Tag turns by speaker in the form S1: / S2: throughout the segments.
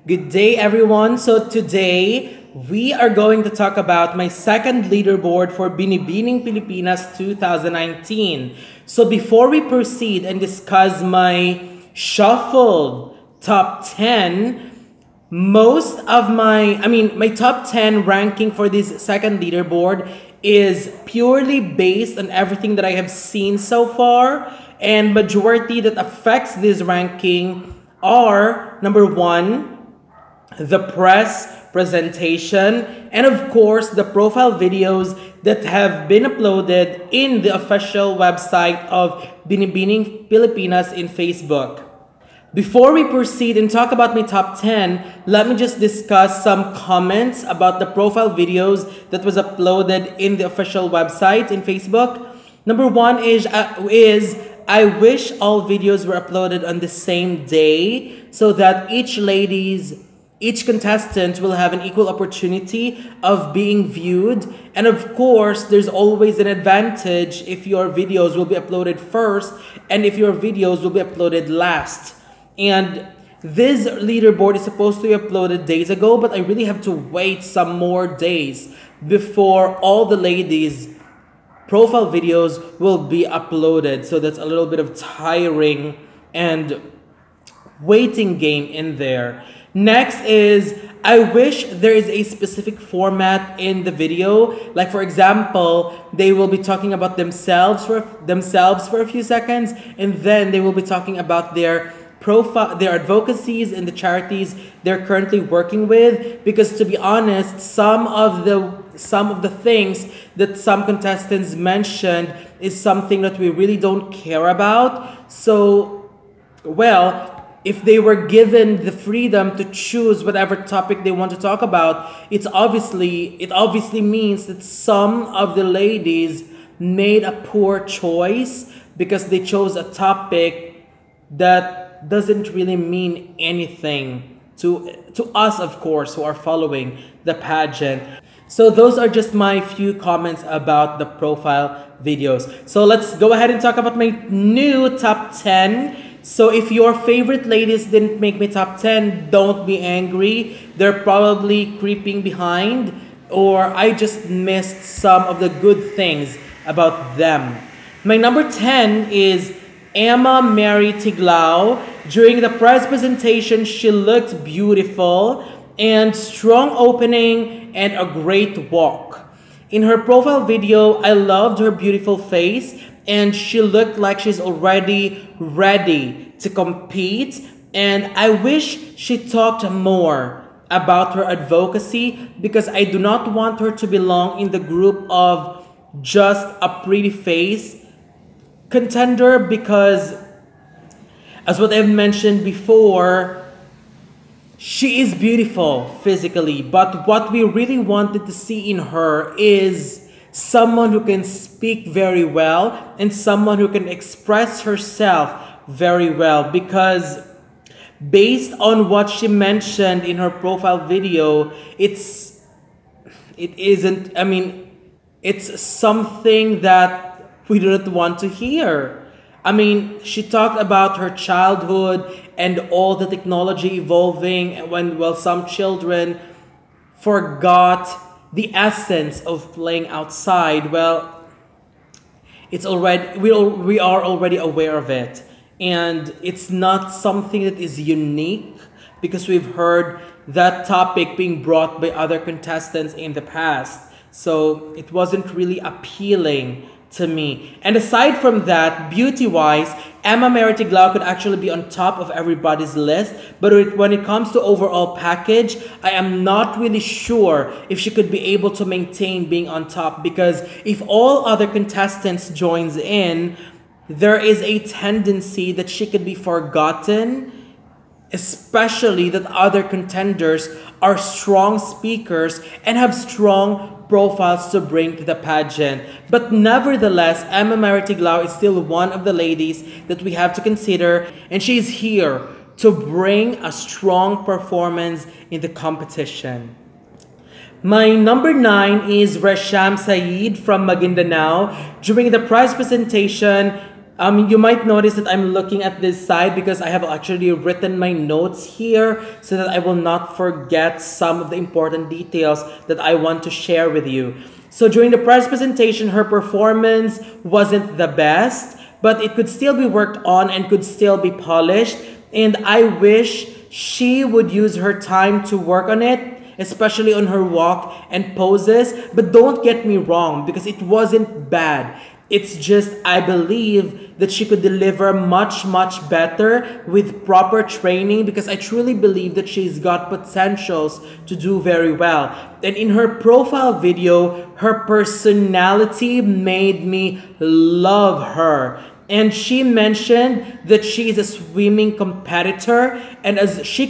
S1: Good day, everyone. So today, we are going to talk about my second leaderboard for Binibining Pilipinas 2019. So before we proceed and discuss my shuffled top 10, my top 10 ranking for this second leaderboard is purely based on everything that I have seen so far, and majority that affects this ranking are number one, the press presentation, and of course the profile videos that have been uploaded in the official website of Binibining Pilipinas in Facebook. Before we proceed and talk about my top 10, let me just discuss some comments about the profile videos that was uploaded in the official website in Facebook. Number one is I wish all videos were uploaded on the same day so that each contestant will have an equal opportunity of being viewed. And of course, there's always an advantage if your videos will be uploaded first and if your videos will be uploaded last. And this leaderboard is supposed to be uploaded days ago, but I really have to wait some more days before all the ladies' profile videos will be uploaded. So that's a little bit of tiring and waiting game in there. Next is, I wish there is a specific format in the video. Like for example, they will be talking about themselves for a few seconds, and then they will be talking about their profile, their advocacies and the charities they're currently working with. Because to be honest, some of the things that some contestants mentioned is something that we really don't care about. So, well, if they were given the freedom to choose whatever topic they want to talk about, it obviously means that some of the ladies made a poor choice because they chose a topic that doesn't really mean anything to us, of course, who are following the pageant. So those are just my few comments about the profile videos. So let's go ahead and talk about my new top 10. So if your favorite ladies didn't make my top 10, don't be angry. They're probably creeping behind, or I just missed some of the good things about them. My number 10 is Emma Mary Tiglao. During the press presentation, she looked beautiful and strong opening and a great walk. In her profile video, I loved her beautiful face, and she looked like she's already ready to compete. And I wish she talked more about her advocacy, because I do not want her to belong in the group of just a pretty face contender, because as what I've mentioned before, she is beautiful physically, but what we really wanted to see in her is someone who can speak very well and someone who can express herself very well. Because based on what she mentioned in her profile video, it's something that we do not want to hear. I mean, she talked about her childhood and all the technology evolving when, well, some children forgot the essence of playing outside. Well, it's already we are already aware of it, and it's not something that is unique, because we've heard that topic being brought by other contestants in the past. So it wasn't really appealing to me. And aside from that, beauty-wise, Emma Mary Tiglao could actually be on top of everybody's list. But when it comes to overall package, I am not really sure if she could be able to maintain being on top. Because if all other contestants joins in, there is a tendency that she could be forgotten, especially that other contenders are strong speakers and have strong profiles to bring to the pageant. But nevertheless, Emma Mary Tiglao is still one of the ladies that we have to consider, and she is here to bring a strong performance in the competition. My number 9 is Resham Saeed from Magtanong. During the prize presentation, You might notice that I'm looking at this side because I have actually written my notes here so that I will not forget some of the important details that I want to share with you. So during the press presentation, her performance wasn't the best, but it could still be worked on and could still be polished. And I wish she would use her time to work on it, especially on her walk and poses. But don't get me wrong, because it wasn't bad. It's just, I believe that she could deliver much, much better with proper training, because I truly believe that she's got potentials to do very well. And in her profile video, her personality made me love her. And she mentioned that she is a swimming competitor, and as she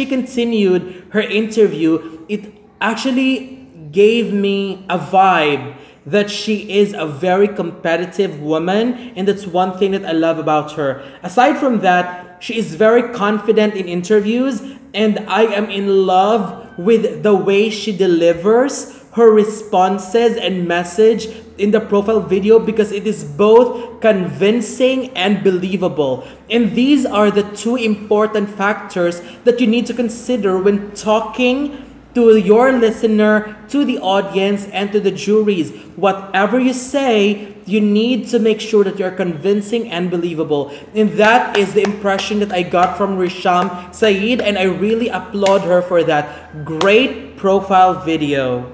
S1: continued her interview, it actually gave me a vibe that she is a very competitive woman, and that's one thing that I love about her. Aside from that, she is very confident in interviews, and I am in love with the way she delivers her responses and message in the profile video, because it is both convincing and believable. And these are the two important factors that you need to consider when talking to your listener, to the audience, and to the juries. Whatever you say, you need to make sure that you're convincing and believable. And that is the impression that I got from Resham, Saeed, and I really applaud her for that. Great profile video.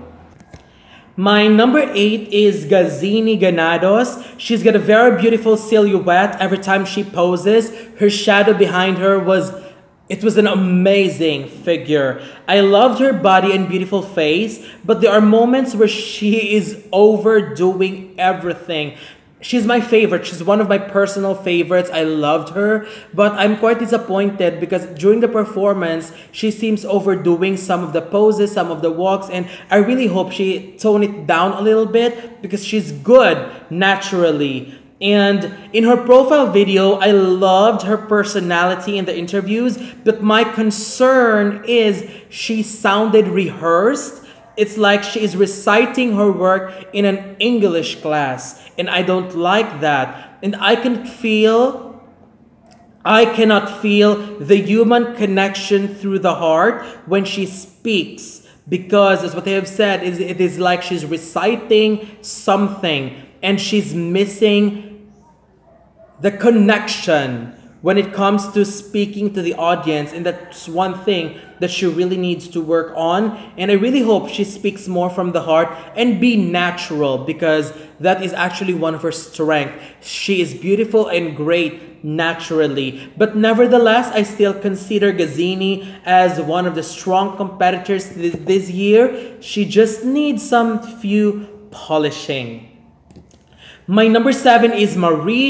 S1: My number 8 is Gazini Ganados. She's got a very beautiful silhouette every time she poses. Her shadow behind her was an amazing figure. I loved her body and beautiful face, but there are moments where she is overdoing everything. She's my favorite. She's one of my personal favorites. I loved her, but I'm quite disappointed because during the performance, she seems overdoing some of the poses, some of the walks, and I really hope she tone it down a little bit because she's good naturally. And in her profile video, I loved her personality in the interviews, but my concern is she sounded rehearsed. It's like she is reciting her work in an English class, and I don't like that. And I cannot feel the human connection through the heart when she speaks, because as what they have said, it is like she's reciting something and she's missing the connection when it comes to speaking to the audience, and that's one thing that she really needs to work on. And I really hope she speaks more from the heart and be natural, because that is actually one of her strengths. She is beautiful and great naturally. But nevertheless, I still consider Gazini as one of the strong competitors this year. She just needs some few polishing. My number 7 is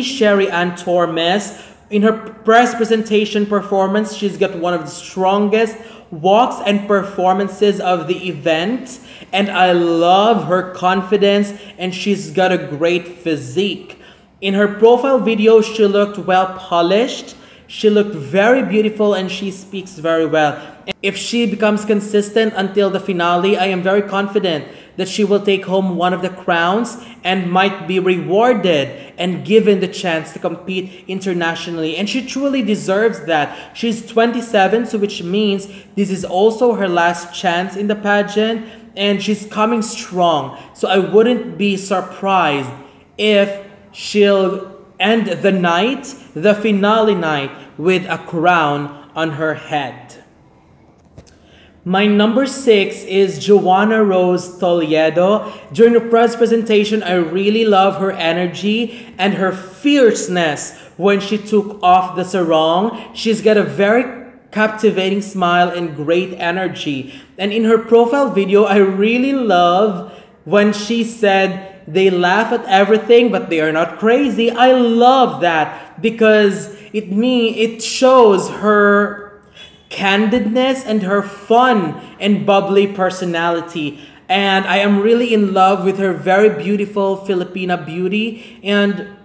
S1: Sherry Ann Tormes. In her press presentation performance, she's got one of the strongest walks and performances of the event. And I love her confidence, and she's got a great physique. In her profile video, she looked well polished. She looked very beautiful, and she speaks very well. If she becomes consistent until the finale, I am very confident that she will take home one of the crowns and might be rewarded and given the chance to compete internationally. And she truly deserves that. She's 27, so which means this is also her last chance in the pageant, and she's coming strong. So I wouldn't be surprised if she'll end the night, the finale night, with a crown on her head. My number 6 is Joanna Rose Tolledo. During the press presentation, I really love her energy and her fierceness when she took off the sarong. She's got a very captivating smile and great energy. And in her profile video, I really love when she said they laugh at everything, but they are not crazy. I love that because it shows her candidness and her fun and bubbly personality. And I am really in love with her very beautiful Filipina beauty. And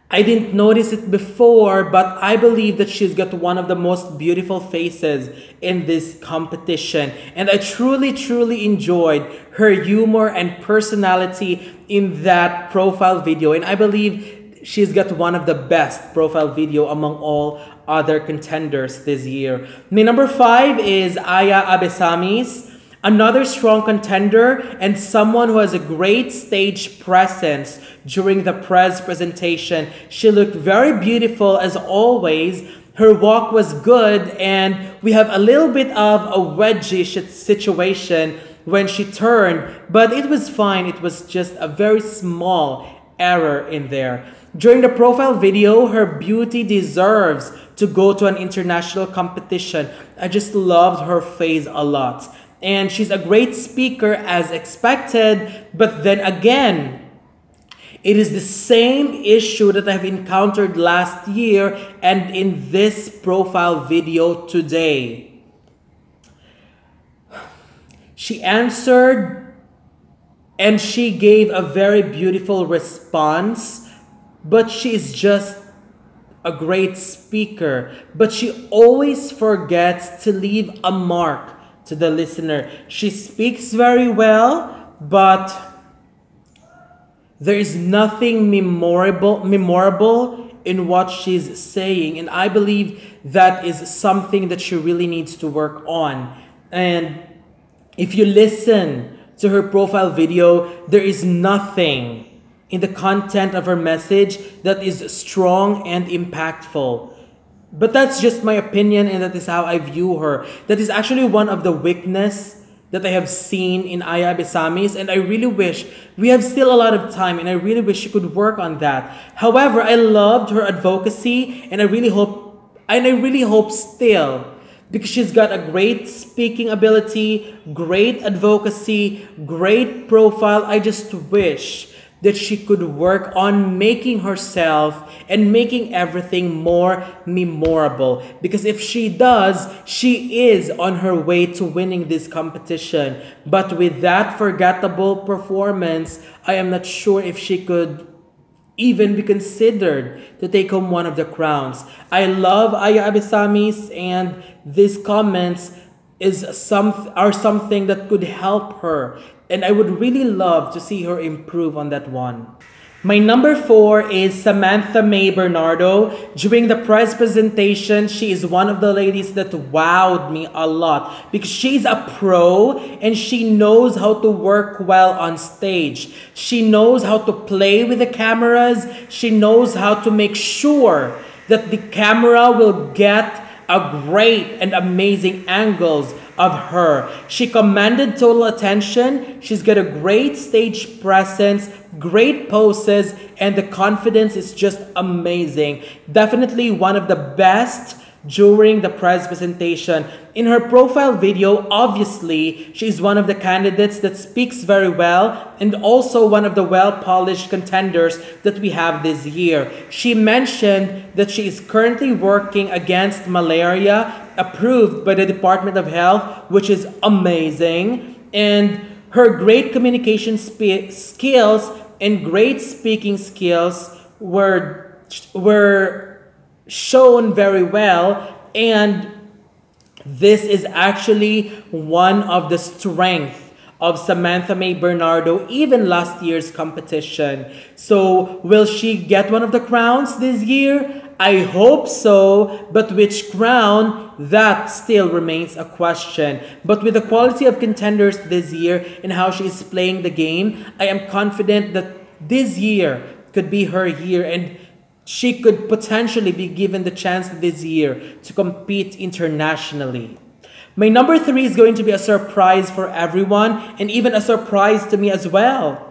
S1: I didn't notice it before, but I believe that she's got one of the most beautiful faces in this competition. And I truly, truly enjoyed her humor and personality in that profile video. And I believe she's got one of the best profile video among all other contenders this year. My number 5 is Aya Abesamis, another strong contender and someone who has a great stage presence during the press presentation. She looked very beautiful as always. Her walk was good, and we have a little bit of a wedgish situation when she turned, but it was fine. It was just a very small error in there. During the profile video, her beauty deserves to go to an international competition. I just loved her face a lot. And she's a great speaker as expected, but then again, it is the same issue that I've encountered last year and in this profile video today. She answered and she gave a very beautiful response, but she is just a great speaker. But she always forgets to leave a mark to the listener. She speaks very well, but there is nothing memorable in what she's saying. And I believe that is something that she really needs to work on. And if you listen to her profile video, there is nothing in the content of her message that is strong and impactful. But that's just my opinion, and that is how I view her. That is actually one of the weaknesses that I have seen in Aya Abesamis, and I really wish we have still a lot of time, and I really wish she could work on that. However, I loved her advocacy, and I really hope still, because she's got a great speaking ability, great advocacy, great profile. I just wish that she could work on making herself and making everything more memorable. Because if she does, she is on her way to winning this competition. But with that forgettable performance, I am not sure if she could even be considered to take home one of the crowns. I love Aya Abesamis, and these comments are something that could help her. And I would really love to see her improve on that one. My number 4 is Samantha May Bernardo. During the press presentation, she is one of the ladies that wowed me a lot because she's a pro and she knows how to work well on stage. She knows how to play with the cameras. She knows how to make sure that the camera will get a great and amazing angles of her. She commanded total attention. She's got a great stage presence, great poses, and the confidence is just amazing. Definitely one of the best during the press presentation. In her profile video, obviously, she's one of the candidates that speaks very well and also one of the well-polished contenders that we have this year. She mentioned that she is currently working against malaria, approved by the Department of Health, which is amazing. And her great communication skills and great speaking skills were shown very well, and this is actually one of the strengths of Samantha May Bernardo, even last year's competition. So will she get one of the crowns this year? I hope so, but which crown, that still remains a question. But with the quality of contenders this year and how she is playing the game, I am confident that this year could be her year, and she could potentially be given the chance this year to compete internationally. My number 3 is going to be a surprise for everyone, and even a surprise to me as well.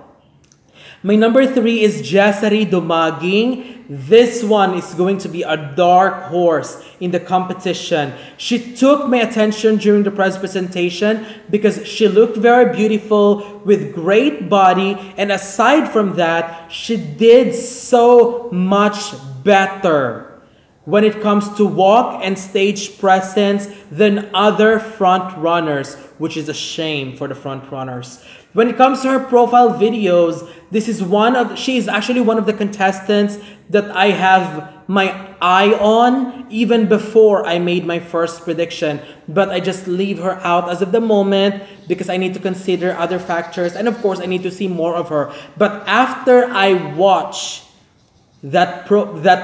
S1: My number 3 is Jessarie Dumaguing. This one is going to be a dark horse in the competition. She took my attention during the press presentation because she looked very beautiful with great body, and aside from that, she did so much better when it comes to walk and stage presence than other front runners, which is a shame for the front runners. When it comes to her profile videos, she is actually one of the contestants that I have my eye on even before I made my first prediction. But I just leave her out as of the moment because I need to consider other factors, and of course I need to see more of her. But after I watch that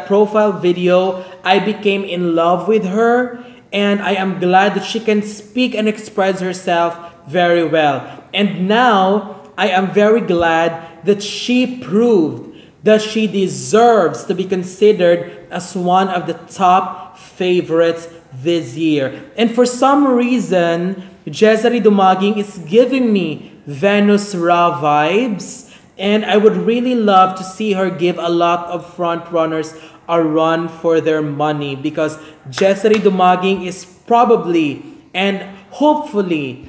S1: profile video, I became in love with her, and I am glad that she can speak and express herself very well. And now I am very glad that she proved that she deserves to be considered as one of the top favorites this year. And for some reason, Jessarie Dumaguing is giving me Venus Ra vibes. And I would really love to see her give a lot of front runners a run for their money, because Jessarie Dumaguing is probably and hopefully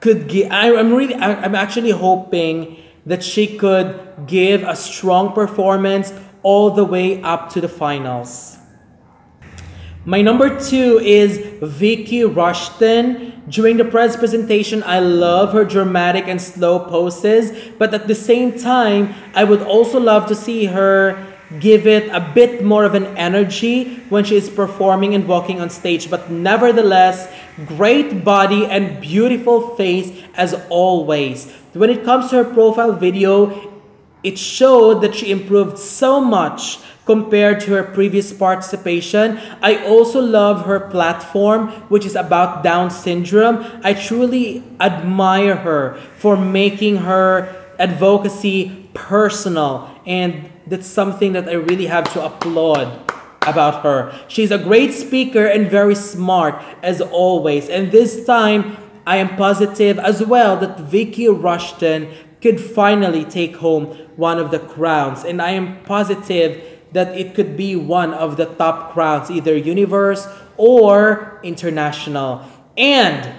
S1: could give. I'm actually hoping that she could give a strong performance all the way up to the finals. My number 2 is Vickie Rushton. During the press presentation, I love her dramatic and slow poses, but at the same time, I would also love to see her give it a bit more of an energy when she is performing and walking on stage. But nevertheless, great body and beautiful face as always. When it comes to her profile video, it showed that she improved so much compared to her previous participation. I also love her platform, which is about Down syndrome. I truly admire her for making her advocacy personal, and that's something that I really have to applaud about her. She's a great speaker and very smart as always. And this time, I am positive as well that Vickie Rushton could finally take home one of the crowns. And I am positive that it could be one of the top crowns, either universe or international. And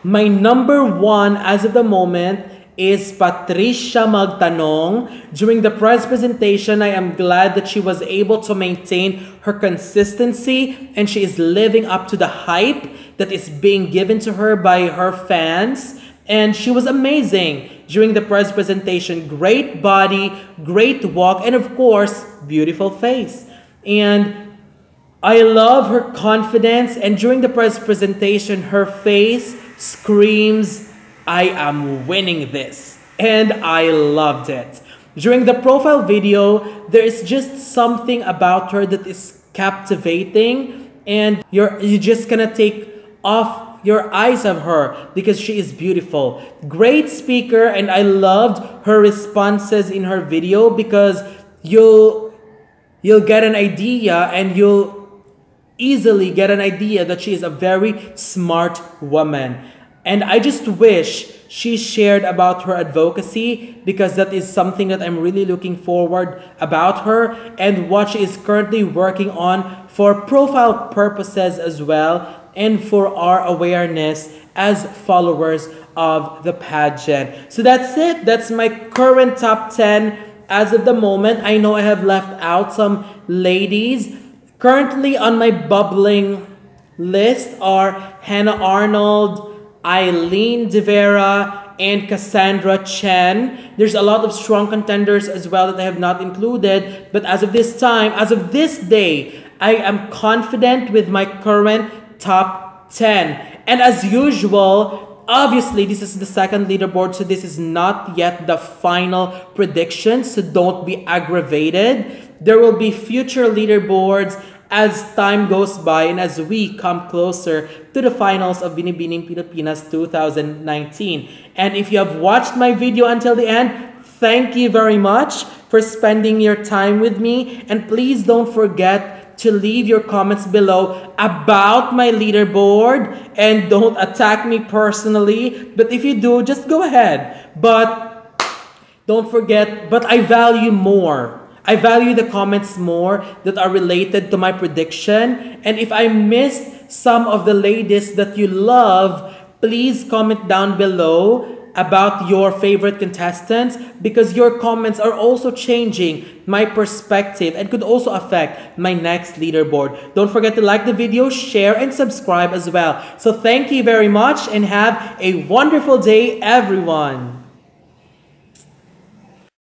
S1: my number 1 as of the moment is Patricia Magtanong. During the press presentation, I am glad that she was able to maintain her consistency and she is living up to the hype that is being given to her by her fans. And she was amazing during the press presentation. Great body, great walk, and of course, beautiful face. And I love her confidence. And during the press presentation, her face screams, "I am winning this." And I loved it. During the profile video, there is just something about her that is captivating. And you're just gonna take off your eyes of her because she is beautiful. Great speaker, and I loved her responses in her video because you'll get an idea, and you'll easily get an idea that she is a very smart woman. And I just wish she shared about her advocacy, because that is something that I'm really looking forward about her and what she is currently working on for profile purposes as well, and for our awareness as followers of the pageant. So that's it. That's my current top 10 as of the moment. I know I have left out some ladies. Currently on my bubbling list are Hannah Arnold, Eileen De Vera, and Cassandra Chen. There's a lot of strong contenders as well that I have not included. But as of this time, as of this day, I am confident with my current top 10. And as usual, obviously this is the second leaderboard, so this is not yet the final prediction, so don't be aggravated. There will be future leaderboards as time goes by and as we come closer to the finals of Binibining Pilipinas 2019. And if you have watched my video until the end, thank you very much for spending your time with me. And please don't forget to leave your comments below about my leaderboard, and don't attack me personally. But if you do, just go ahead. But don't forget, but I value more. I value the comments more that are related to my prediction. And if I missed some of the ladies that you love, please comment down below about your favorite contestants, because your comments are also changing my perspective and could also affect my next leaderboard. Don't forget to like the video, share, and subscribe as well. So thank you very much and have a wonderful day, everyone.